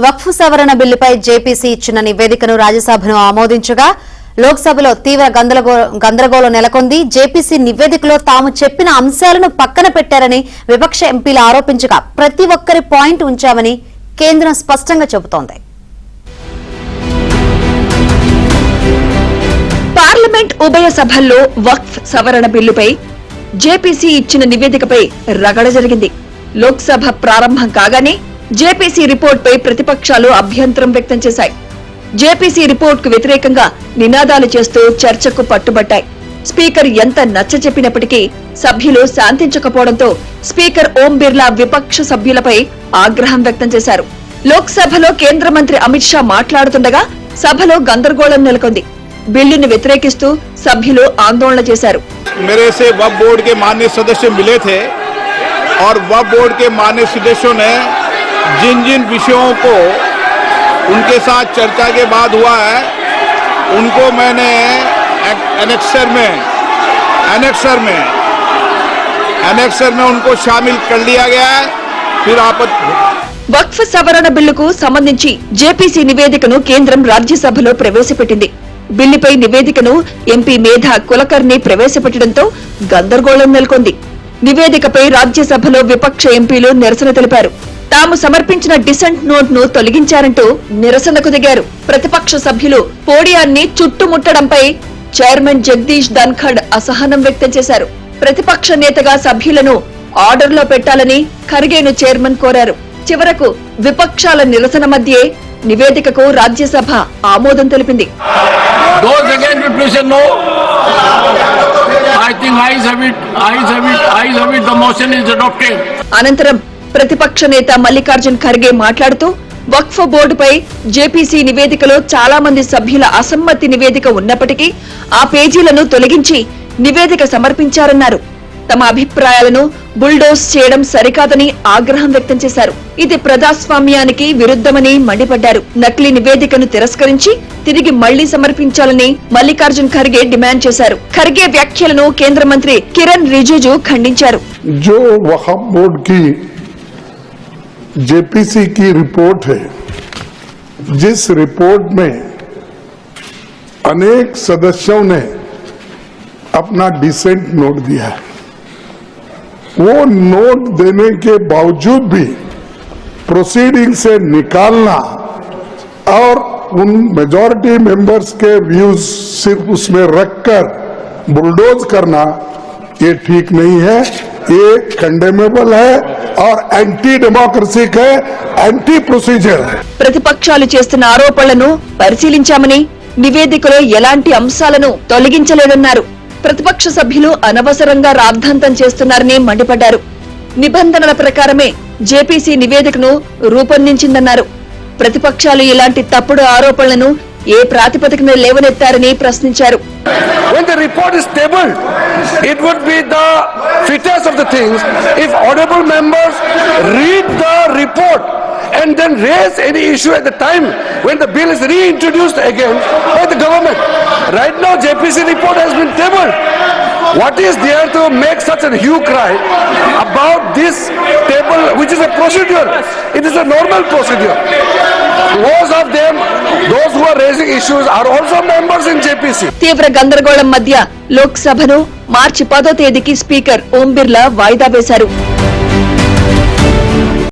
వక్ఫ్ సవరణ బిల్లుపై జేపీసీ ఇచ్చిన నివేదికను రాజ్యసభను ఆమోదించగా లోక్సభలో తీవ్ర గందరగోళం నెలకొంది. జేపీసీ నివేదికలో తాము చెప్పిన అంశాలను పక్కన పెట్టారని విపక్ష ఎంపీలు ఆరోపించగా ప్రతి ఒక్కరి పాయింట్ ఉంచామని కేంద్రం స్పష్టంగా చెబుతోంది. పార్లమెంట్ ఉభయ సభల్లో వక్ఫ్ సవరణ బిల్లుపై జేపీసీ ఇచ్చిన నివేదికపై రగడ జరిగింది. లోక్సభ ప్రారంభం కాగానే జేపీసీ రిపోర్టుపై ప్రతిపక్షాలు అభ్యంతరం వ్యక్తం చేశాయి. జేపీసీ రిపోర్టుకు వ్యతిరేకంగా నినాదాలు చేస్తూ చర్చకు పట్టుబట్టాయి. స్పీకర్ ఎంత నచ్చ చెప్పినప్పటికీ సభ్యులు శాంతించకపోవడంతో స్పీకర్ ఓం బిర్లా విపక్ష సభ్యులపై ఆగ్రహం వ్యక్తం చేశారు. లోక్సభలో కేంద్ర మంత్రి అమిత్ షా మాట్లాడుతుండగా సభలో గందరగోళం నెలకొంది. బిల్లును వ్యతిరేకిస్తూ సభ్యులు ఆందోళన చేశారు. मेरे से वक्फ बोर्ड के माननीय सदस्य मिले थे और वक्फ बोर्ड के माननीय सदस्यों ने जिन जिन विषयों को उनके साथ चर्चा के बाद हुआ है उनको मैंने एनेक्सर में उनको शामिल कर लिया गया है. फिर వక్ఫ్ సవరణ బిల్లుకు సంబంధించి జేపీసీ నివేదికను కేంద్రం రాజ్యసభలో ప్రవేశపెట్టింది. బిల్లుపై నివేదికను ఎంపీ మేధా కులకర్ణి ప్రవేశపెట్టడంతో గందరగోళం నెలకొంది. నివేదికపై రాజ్యసభలో విపక్ష ఎంపీలు నిరసన తెలిపారు. తాము సమర్పించిన డిసెంట్ నోట్ ను తొలగించారంటూ నిరసనకు దిగారు. ప్రతిపక్ష సభ్యులు పోడియాన్ని చుట్టుముట్టడంపై చైర్మన్ జగదీష్ ధన్ఖడ్ అసహనం వ్యక్తం చేశారు. ప్రతిపక్ష నేతగా సభ్యులను ఆర్డర్లో పెట్టాలని ఖర్గేను చైర్మన్ కోరారు. చివరకు విపక్షాల నిరసన మధ్యే నివేదికకు రాజ్యసభ ఆమోదం తెలిపింది. అనంతరం ప్రతిపక్ష నేత మల్లికార్జున్ ఖర్గే మాట్లాడుతూ వక్ఫ్ బోర్డుపై జేపీసీ నివేదికలో చాలా మంది సభ్యుల అసమ్మతి నివేదిక ఉన్నప్పటికీ ఆ పేజీలను తొలగించి నివేదిక సమర్పించారన్నారు. తమ అభిప్రాయాలను బుల్డోజ్ చేయడం సరికాదని ఆగ్రహం వ్యక్తం చేశారు. ఇది ప్రజాస్వామ్యానికి విరుద్ధమని మండిపడ్డారు. నకిలీ నివేదికను తిరస్కరించి తిరిగి మళ్లీ సమర్పించాలని మల్లికార్జున్ ఖర్గే డిమాండ్ చేశారు. ఖర్గే వ్యాఖ్యలను కేంద్ర మంత్రి కిరణ్ రిజిజు ఖండించారు. जो वक्फ बोर्ड की जेपीसी की रिपोर्ट है, जिस रिपोर्ट में अनेक सदस्यों ने अपना डिसेंट नोट दिया है, वो नोट देने के बावजूद भी प्रोसीडिंग से निकालना और उन मेजॉरिटी मेंबर्स के व्यूज सिर्फ उसमें रखकर बुलडोज करना ये ठीक नहीं है. ये कंडेमेबल है और एंटी डेमोक्रेसिक है, एंटी प्रोसीजर है. ప్రతిపక్షాలు చేస్తున్న ఆరోపణలను పరిశీలించామని నివేదికలో ఎలాంటి అంశాలను తొలగించలేదన్నారు. ప్రతిపక్ష సభ్యులు అనవసరంగా రాద్ధాంతం చేస్తున్నారని మండిపడ్డారు. నిబంధనల ప్రకారమే జేపీసీ నివేదికను రూపొందించిందన్నారు. ప్రతిపక్షాలు ఇలాంటి తప్పుడు ఆరోపణలను ఏ ప్రాతిపదికన లేవనెత్తారని ప్రశ్నించారు. When the report is tabled, it would be the fittest of the things if honorable members read the report and then raise any issue at the time when the bill is reintroduced again by the government. Right now, JPC report has been tabled. What is there to make such a hue cry about this table, which is a procedure? It is a normal procedure. Most of them, those who are raising issues, are also members in JPC. తీవ్ర గందరగోళం మధ్య లోక్సభను మార్చి 10వ తేదీకి speaker Om Birla వాయిదా వేశారు.